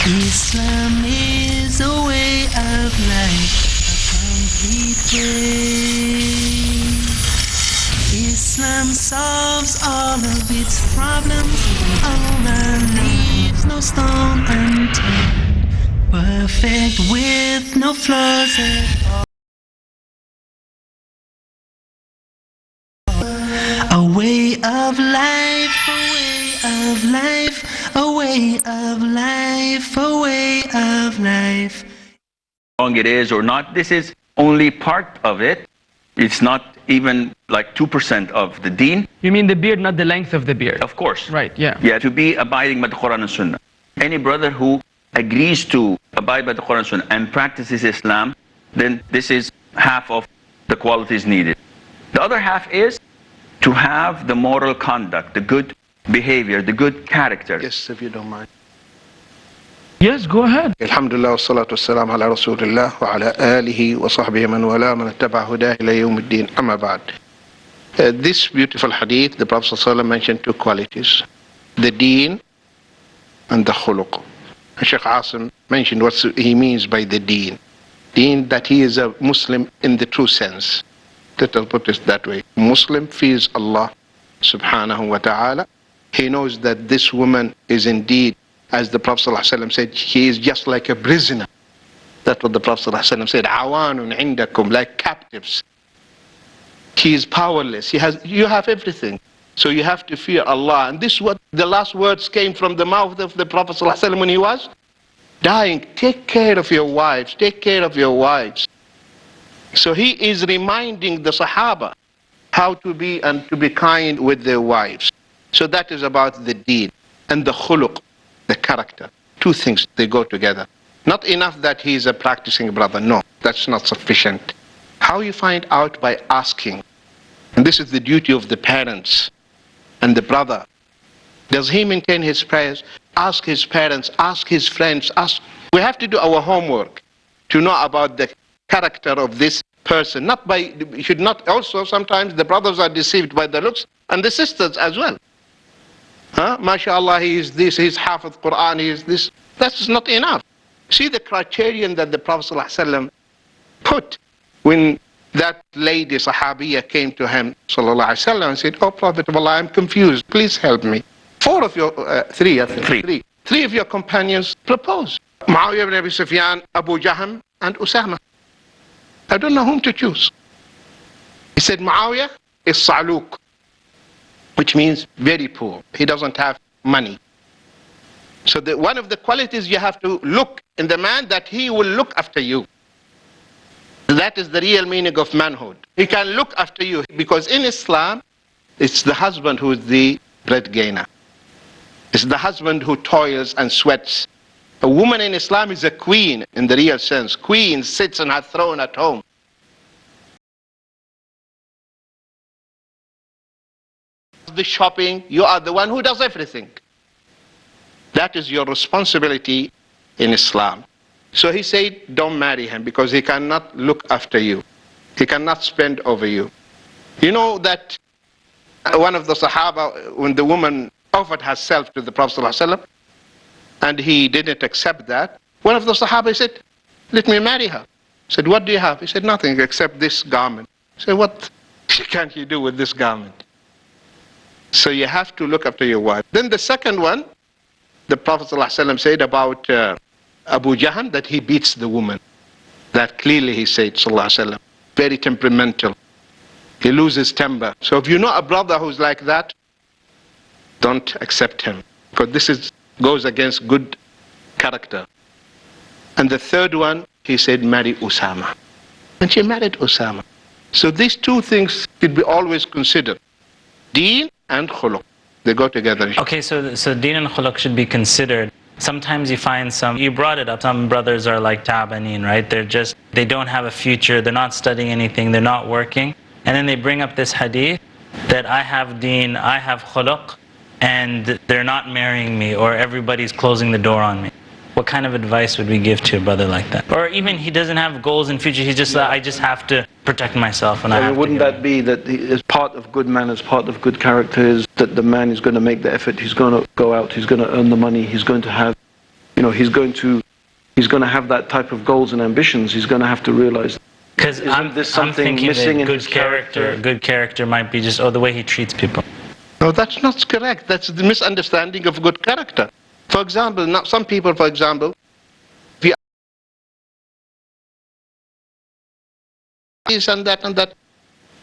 Islam is a way of life, a complete way. Islam solves all of its problems, Allah leaves no stone unturned, perfect with no flaws at all. A way of life, a way of life, a way of life, a way of life. Long it is or not, this is only part of it. It's not even like 2% of the deen. You mean the beard, not the length of the beard? Of course. Right, yeah. Yeah, to be abiding by the Quran and Sunnah. Any brother who agrees to abide by the Quran and Sunnah and practices Islam, then this is half of the qualities needed. The other half is to have the moral conduct, the good behavior, the good character. Yes, if you don't mind. Yes, go ahead. Alhamdulillah, wassalatu wassalamu ala rasulillah wa ala alihi wa sahbihi man wala man ittaba hudah ila yawm ad-din, amma ba'd. This beautiful hadith, the Prophet ﷺ mentioned two qualities, the deen and the khuluq. Sheikh Asim mentioned what he means by the deen. Deen, that he is a Muslim in the true sense. Let us put it that way. Muslim fears Allah subhanahu wa ta'ala. He knows that this woman is indeed, as the Prophet ﷺ said, he is just like a prisoner. That's what the Prophet ﷺ said, awanun indakum, like captives. He is powerless. You have everything. So you have to fear Allah. And this is what the last words came from the mouth of the Prophet ﷺ when he was dying. Take care of your wives. Take care of your wives. So he is reminding the Sahaba how to be and to be kind with their wives. So that is about the deen and the khuluq, the character. Two things, they go together. Not enough that he is a practicing brother. No, that's not sufficient. How you find out? By asking. And this is the duty of the parents and the brother. Does he maintain his prayers? Ask his parents, ask his friends, ask. We have to do our homework to know about the character of this person. Not by, should not, also sometimes the brothers are deceived by the looks, and the sisters as well. MashaAllah, he is this, he's half of the Quran, he is this. That's not enough. See the criterion that the Prophet ﷺ put when that lady Sahabiya came to him ﷺ and said, "Oh Prophet of Allah, I'm confused, please help me." Three of your companions proposed. Muawiyah ibn Abi Sufyan, Abu Jahm, and Usama. I don't know whom to choose. He said Muawiyah is Saluk, which means very poor. He doesn't have money. So one of the qualities you have to look in the man, that he will look after you. That is the real meaning of manhood. He can look after you, because in Islam, it's the husband who is the bread gainer. It's the husband who toils and sweats. A woman in Islam is a queen in the real sense. Queen sits on her throne at home. The shopping, you are the one who does everything. That is your responsibility in Islam. So he said, don't marry him, because he cannot look after you. He cannot spend over you. You know that one of the Sahaba, when the woman offered herself to the Prophet ﷺ, and he didn't accept that, one of the Sahaba said, let me marry her. He said, what do you have? He said, nothing except this garment. He said, what can you do with this garment? So you have to look after your wife. Then the second one, the Prophet ﷺ said about Abu Jahm, that he beats the woman. That clearly he said, ﷺ, very temperamental. He loses temper. So if you know a brother who's like that, don't accept him, because this goes against good character. And the third one, he said, marry Usama. And she married Usama. So these two things should be always considered. Deen and khuluq. They go together. Okay, so deen and khuluq should be considered. Sometimes you find you brought it up, some brothers are like tabaneen, right? They don't have a future, they're not studying anything, they're not working. And then they bring up this hadith that I have deen, I have khuluq, and they're not marrying me, or everybody's closing the door on me. What kind of advice would we give to a brother like that? Or even he doesn't have goals in future, he's just like, I just have to protect myself. And wouldn't that be that as part of good manners, part of good character is that the man is going to make the effort, he's going to go out, he's going to earn the money, he's going to have he's going to have that type of goals and ambitions, he's going to have to realize. Because I'm thinking missing that in his character? good character might be just, the way he treats people. No, that's not correct. That's the misunderstanding of good character. For example, now some people, for example, this and that and that.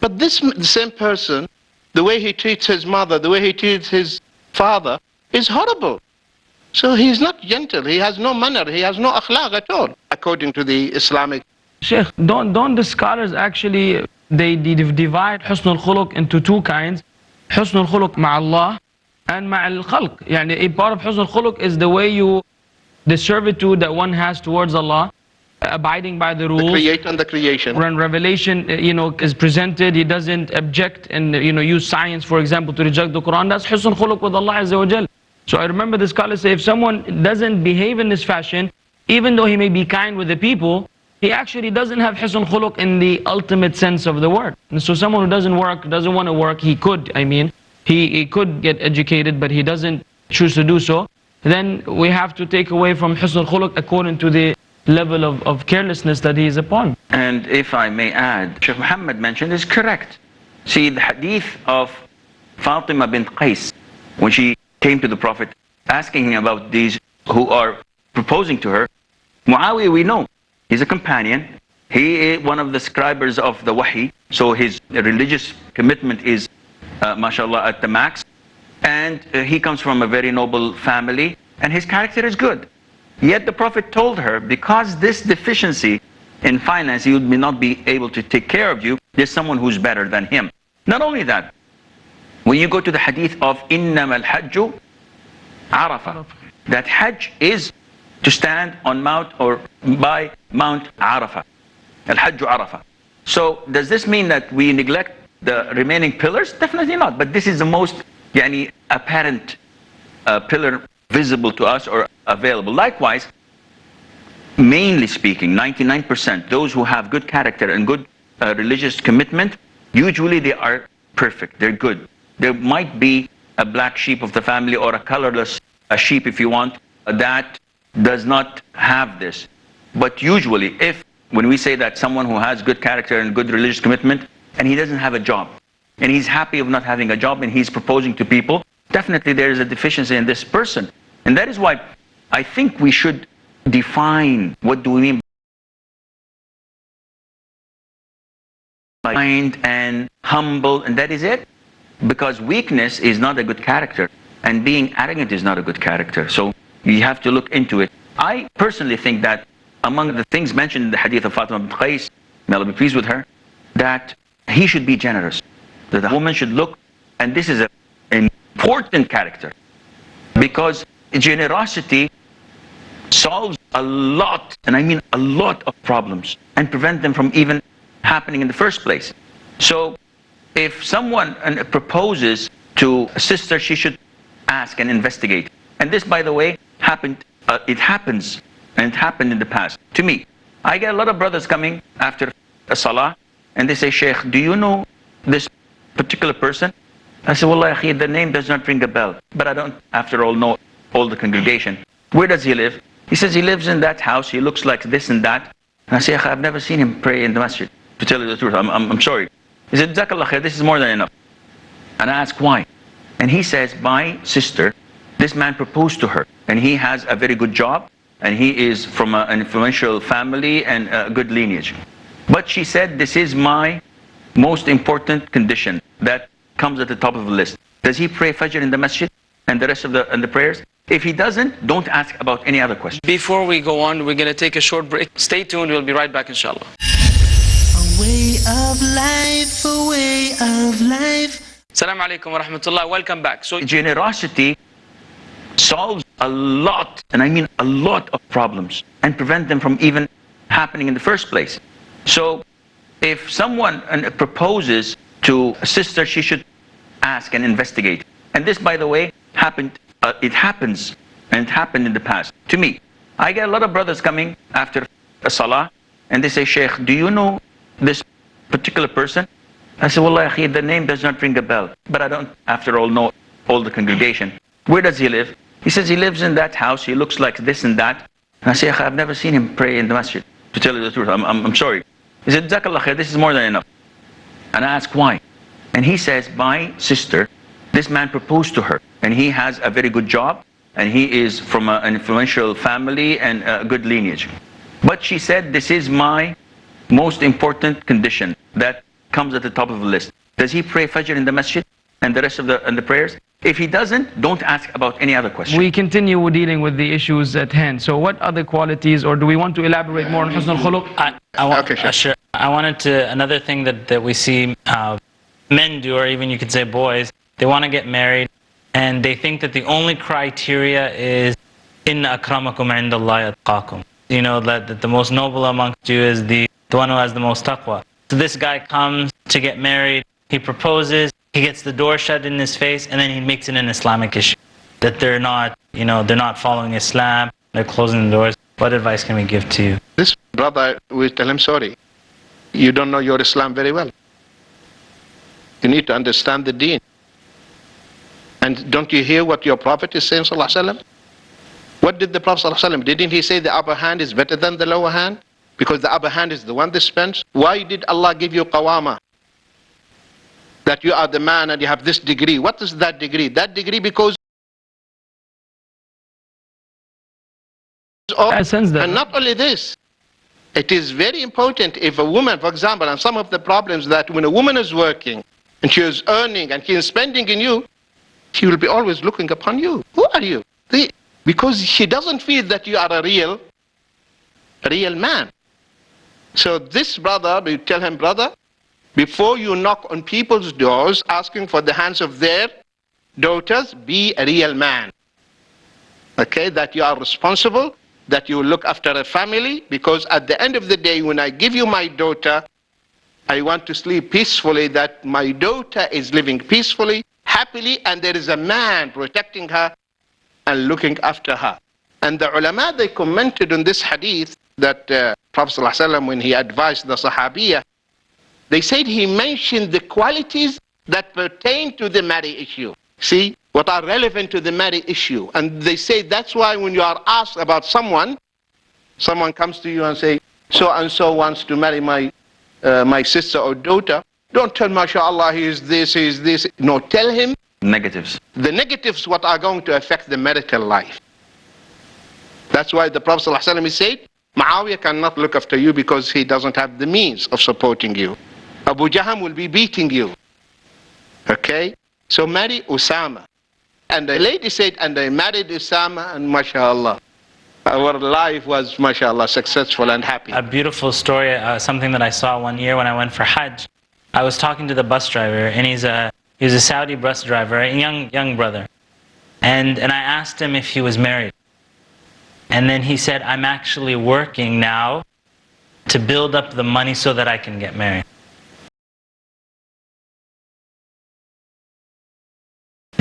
But the same person, the way he treats his mother, the way he treats his father, is horrible. So he's not gentle, he has no manner, he has no akhlaq at all, according to the Islamic. Sheikh, don't the scholars actually, they divide حسن الخلق into two kinds. حسن الخلق مع Allah and مع الخلق. يعني a part of حسن الخلق is the way the servitude that one has towards Allah, abiding by the rules. The creator and the creation. When revelation, is presented, he doesn't object and, use science, for example, to reject the Quran. That's حسن الخلق with Allah Azza wa Jal. So I remember the scholars say, if someone doesn't behave in this fashion, even though he may be kind with the people, he actually doesn't have حسن khuluq in the ultimate sense of the word. And so someone who doesn't want to work, he could get educated, but he doesn't choose to do so, then we have to take away from حسن khuluq according to the level of carelessness that he is upon. And if I may add, Sheikh Muhammad mentioned is correct. See, the hadith of Fatima bint Qais, when she came to the Prophet asking him about these who are proposing to her, Muawiyah, we know, he's a companion. He is one of the scribers of the Wahi, so his religious commitment is, mashallah, at the max. And he comes from a very noble family, and his character is good. Yet the Prophet told her, because this deficiency in finance, he would not be able to take care of you, there's someone who's better than him. Not only that, when you go to the hadith of إِنَّمَا الْحَجُّ عَرَفَةً, that Hajj is to stand on Mount or by Mount Arafah. Al-Hajj Arafah. So does this mean that we neglect the remaining pillars? Definitely not. But this is the most apparent pillar visible to us or available. Likewise, mainly speaking, 99%, those who have good character and good religious commitment, usually they are perfect, they're good. There might be a black sheep of the family or a colorless sheep, if you want, that does not have this. But usually, when we say that someone who has good character and good religious commitment, and he doesn't have a job, and he's happy of not having a job, and he's proposing to people, definitely there is a deficiency in this person. And that is why I think we should define what do we mean by kind and humble, and that is it. Because weakness is not a good character, and being arrogant is not a good character. So you have to look into it. I personally think that among the things mentioned in the hadith of Fatima bint Qais, may Allah be pleased with her, that he should be generous. That the woman should look, and this is an important character, because generosity solves a lot, and I mean a lot of problems, and prevent them from even happening in the first place. So if someone proposes to a sister, she should ask and investigate. And this, by the way, it happens, and it happened in the past. To me, I get a lot of brothers coming after a salah, and they say, Sheikh, do you know this particular person? I say, Wallahi, akhi, the name does not ring a bell. But I don't, after all, know all the congregation. Where does he live? He says he lives in that house, he looks like this and that. And I say, I've never seen him pray in the masjid. To tell you the truth, I'm sorry. He said, Jazakallah khair, this is more than enough. And I ask why. And he says, my sister, this man proposed to her, and he has a very good job, and he is from an influential family and a good lineage. But she said, this is my most important condition that comes at the top of the list. Does he pray Fajr in the masjid and the rest of the prayers? If he doesn't, don't ask about any other question. Before we go on, we're going to take a short break. Stay tuned, we'll be right back, inshallah. A way of life, a way of life. Assalamu alaikum wa rahmatullah, welcome back. So generosity solves a lot, and I mean a lot of problems, and prevent them from even happening in the first place. So if someone proposes to a sister, she should ask and investigate. And this, by the way, it happens, and it happened in the past. To me, I get a lot of brothers coming after a salah, and they say, Sheikh, do you know this particular person? I say, Wallahi, akhi, the name does not ring a bell. But I don't, after all, know all the congregation. Where does he live? He says he lives in that house, he looks like this and that. And I say, I've never seen him pray in the masjid, to tell you the truth. I'm sorry. He said, Jazakallah khair, this is more than enough. And I ask why. And he says, my sister, this man proposed to her, and he has a very good job, and he is from an influential family and a good lineage. But she said, this is my most important condition that comes at the top of the list. Does he pray Fajr in the masjid and the rest of the prayers? If he doesn't, don't ask about any other question. We continue dealing with the issues at hand. So what other qualities, or do we want to elaborate more on Husn al-Khuluq? I wanted to, another thing that we see men do, or even you could say boys, they want to get married, and they think that the only criteria is inna akramakum indallahi atqakum. You know, that the most noble amongst you is the one who has the most taqwa. So this guy comes to get married, he proposes, he gets the door shut in his face, and then he makes it an Islamic issue. That they're not, you know, they're not following Islam, they're closing the doors. What advice can we give to you? This brother, we tell him, sorry, you don't know your Islam very well. You need to understand the deen. And don't you hear what your Prophet is saying, sallallahu alaihi wasallam? What did the Prophet sallallahu alaihi wasallam, didn't he say the upper hand is better than the lower hand? Because the upper hand is the one that spends. Why did Allah give you qawama? That you are the man and you have this degree. What is that degree? That degree because and not only this, it is very important if a woman, for example, and some of the problems that when a woman is working and she is earning and she is spending in you, she will be always looking upon you. Who are you? Because she doesn't feel that you are a real man. So this brother, we tell him, brother, before you knock on people's doors asking for the hands of their daughters, be a real man. Okay, that you are responsible, that you look after a family, because at the end of the day, when I give you my daughter, I want to sleep peacefully, that my daughter is living peacefully, happily, and there is a man protecting her and looking after her. And the ulama, they commented on this hadith that Prophet ﷺ, when he advised the Sahabiyah, they said he mentioned the qualities that pertain to the marriage issue. See, what are relevant to the marriage issue. And they say that's why when you are asked about someone comes to you and say, so-and-so wants to marry my sister or daughter. Don't tell, mashallah, he is this, he is this. No, tell him negatives. The negatives, what are going to affect the marital life. That's why the Prophet ﷺ said, Muawiyah cannot look after you because he doesn't have the means of supporting you. Abu Jahm will be beating you. Okay? So marry Usama. And the lady said, and I married Usama, and mashallah, our life was, mashallah, successful and happy. A beautiful story, something that I saw one year when I went for Hajj. I was talking to the bus driver, and he's a Saudi bus driver, a young brother. And I asked him if he was married. And then he said, I'm actually working now to build up the money so that I can get married.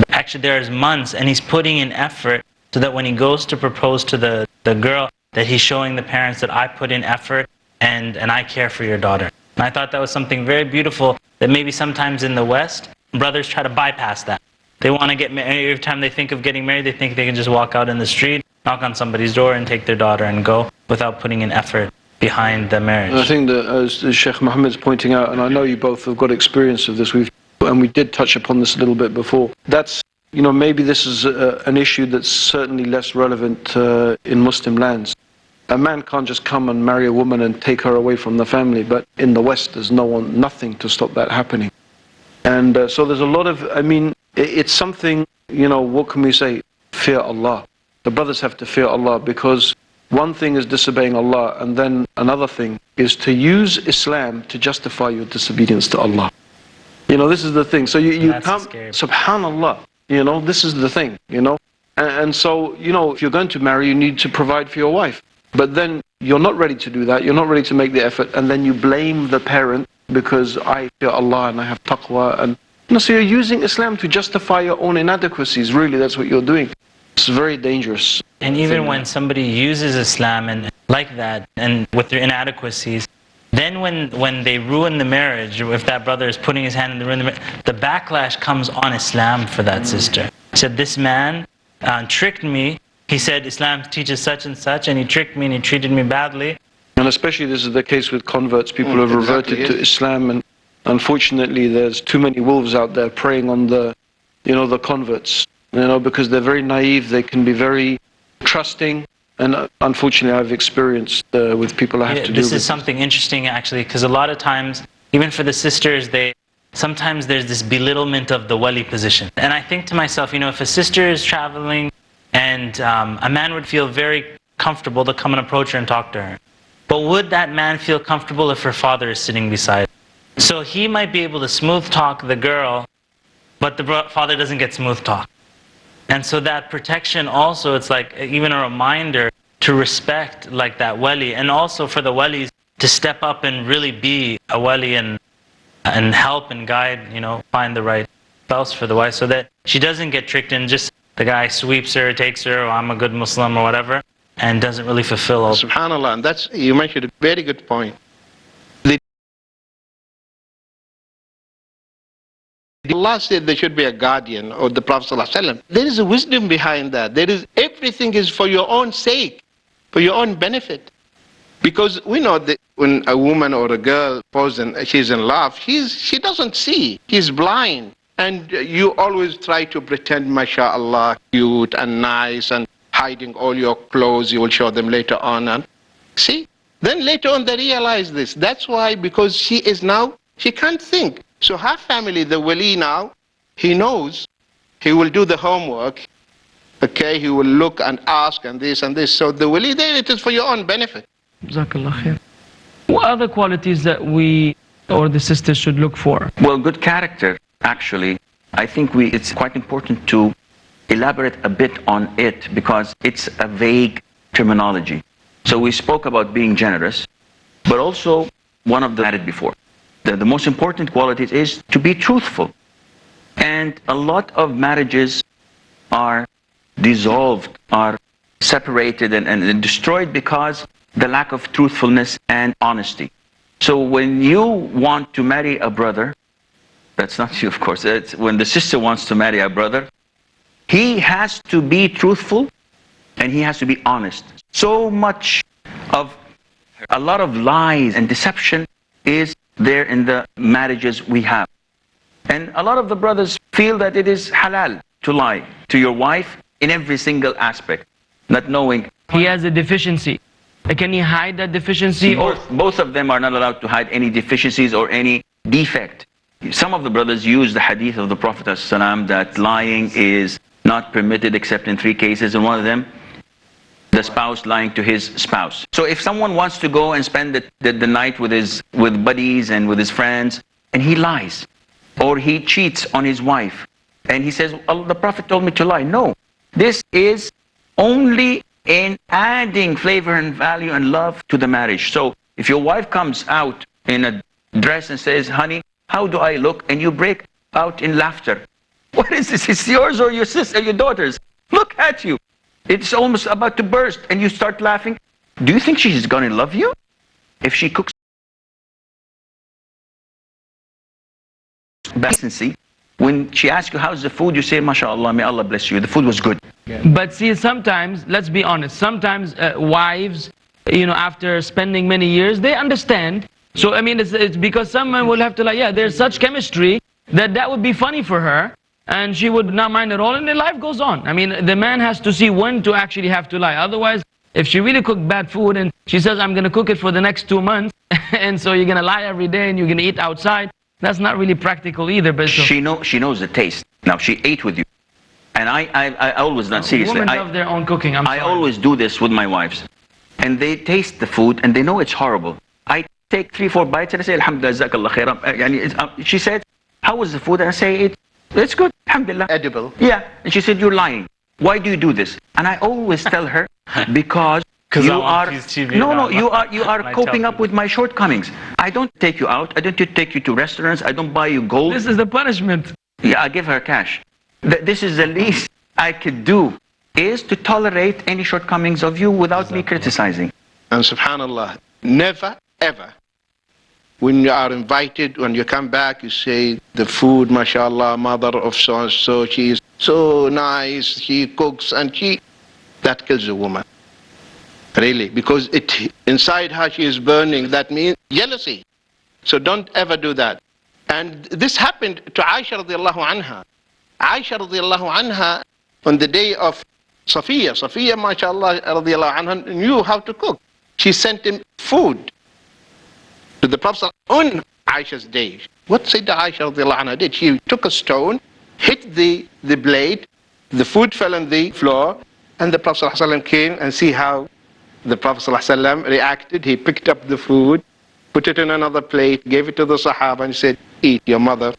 Actually, there's months, and he's putting in effort so that when he goes to propose to the girl, that he's showing the parents that I put in effort and I care for your daughter. And I thought that was something very beautiful, that maybe sometimes in the West, brothers try to bypass that. They want to get married. Every time they think of getting married, they think they can just walk out in the street, knock on somebody's door and take their daughter and go without putting in effort behind the marriage. And I think that, as Sheikh Muhammad's pointing out, and I know you both have got experience of this, and we did touch upon this a little bit before, that's, maybe this is an issue that's certainly less relevant in Muslim lands. A man can't just come and marry a woman and take her away from the family, but in the West there's nothing to stop that happening. And so there's a lot of, it's something, what can we say? Fear Allah. The brothers have to fear Allah, because one thing is disobeying Allah, and then another thing is to use Islam to justify your disobedience to Allah. This is the thing. So you come, subhanallah, this is the thing, And so, if you're going to marry, you need to provide for your wife. But then you're not ready to do that, you're not ready to make the effort, and then you blame the parent because I fear Allah and I have taqwa. And so you're using Islam to justify your own inadequacies. Really, that's what you're doing. It's very dangerous. And even when somebody uses Islam and like that, and with their inadequacies, then when they ruin the marriage, if that brother is putting his hand in the ruin, the backlash comes on Islam for that sister. He said, this man tricked me. He said Islam teaches such and such, and he tricked me and he treated me badly. And especially this is the case with converts. People have exactly, reverted to Islam, and unfortunately there's too many wolves out there preying on the converts. Because they're very naive, they can be very trusting, and unfortunately I've experienced with people I have to do with. This is something interesting actually, because a lot of times, even for the sisters, sometimes there's this belittlement of the wali position. And I think to myself, if a sister is traveling and a man would feel very comfortable to come and approach her and talk to her. But would that man feel comfortable if her father is sitting beside her? So he might be able to smooth talk the girl, but the father doesn't get smooth talk. And so that protection also, it's like even a reminder to respect like that wali, and also for the walis to step up and really be a wali and help and guide, find the right spouse for the wife, so that she doesn't get tricked and just the guy sweeps her, takes her, or I'm a good Muslim or whatever, and doesn't really fulfill all. SubhanAllah, and you mentioned a very good point. Allah said there should be a guardian, or the Prophet ﷺ. There is a wisdom behind that. Everything is for your own sake, for your own benefit. Because we know that when a woman or a girl she's in love, she doesn't see, she's blind. And you always try to pretend, mashallah, cute and nice, and hiding all your clothes, you will show them later on. And see, then later on they realize this. That's why, because she can't think. So her family, the wali now, he knows, he will do the homework, okay, he will look and ask and this and this. So the wali there, it is for your own benefit. Jazakallah khair. What other qualities that we or the sisters should look for? Well, good character, actually, I think it's quite important to elaborate a bit on it, because it's a vague terminology. So we spoke about being generous, but also one of them added before. The most important qualities is to be truthful. And a lot of marriages are dissolved, are separated and destroyed because the lack of truthfulness and honesty. So when you want to marry a brother, that's not you, of course, it's when the sister wants to marry a brother, he has to be truthful and he has to be honest. So much of a lot of lies and deception is there in the marriages we have. And a lot of the brothers feel that it is halal to lie to your wife in every single aspect, not knowing. He has a deficiency. Can he hide that deficiency? Both of them are not allowed to hide any deficiencies or any defect. Some of the brothers use the hadith of the Prophet ﷺ that lying is not permitted except in 3 cases, and one of them, the spouse lying to his spouse. So if someone wants to go and spend the night with buddies and with his friends, and he lies, or he cheats on his wife, and he says, oh, the Prophet told me to lie. No, this is only in adding flavor and value and love to the marriage. So if your wife comes out in a dress and says, honey, how do I look? And you break out in laughter. What is this? It's yours or your sister, your daughter's. Look at you. It's almost about to burst and you start laughing. Do you think she's going to love you? If she cooks decency, when she asks you how's the food, you say, mashallah, may Allah bless you, the food was good. But see, sometimes, let's be honest, sometimes wives, after spending many years, they understand. So I mean, it's because someone will have to there's such chemistry that would be funny for her, and she would not mind at all, and then life goes on. I mean, the man has to see when to actually have to lie. Otherwise, if she really cooked bad food and she says, I'm going to cook it for the next 2 months, and so you're going to lie every day and you're going to eat outside, that's not really practical either. But she knows the taste. Now, she ate with you. And I always, not seriously, women love their own cooking. I always do this with my wives. And they taste the food and they know it's horrible. I take 3-4 bites and I say, Alhamdulillah, Jazakallah khairan. She said, how was the food? And I say, it's good, Alhamdulillah. Edible. Yeah. And she said, you're lying. Why do you do this? And I always tell her, because you are coping up with my shortcomings. I don't take you out. I don't take you to restaurants. I don't buy you gold. This is the punishment. Yeah, I give her cash. This is the least I could do, is to tolerate any shortcomings of you without me criticizing. And subhanallah, never ever, when you are invited, when you come back, you say, the food, mashallah, mother of so-and-so, she is so nice, she cooks, and that kills a woman. Really, because inside her she is burning. That means jealousy. So don't ever do that. And this happened to Aisha radiallahu anha. Aisha radiallahu anha, on the day of Safiya, mashallah radiallahu anha, knew how to cook. She sent him food to the Prophet on Aisha's day. What Sayyidah Aisha radiallahu anha did? She took a stone, hit the blade, the food fell on the floor, and the Prophet ﷺ came and see how the Prophet ﷺ reacted. He picked up the food, put it in another plate, gave it to the Sahaba and said, eat your mother.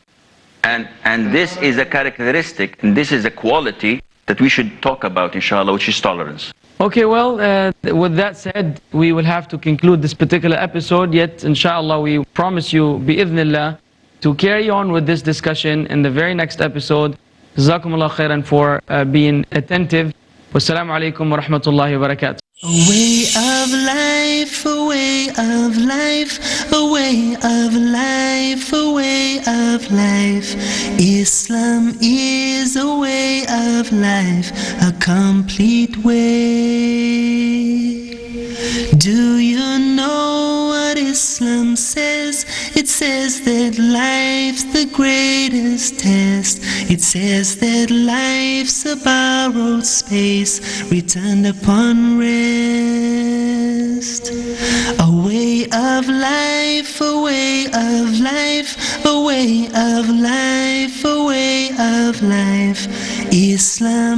And this is a characteristic, and this is a quality that we should talk about, inshallah, which is tolerance. Okay, well, with that said, we will have to conclude this particular episode, yet inshallah we promise you, bi'idhnillah, to carry on with this discussion in the very next episode. Jazakumullah khairan for being attentive. Wassalamu alaikum wa rahmatullahi wa barakatuh. A way of life, a way of life, a way of life, a way of life. Islam is a way of life, a complete way. Do you know what Islam says? It says that life's the greatest test. It says that life's a borrowed space, returned upon rest. A way of life, a way of life, a way of life, a way of life. Islam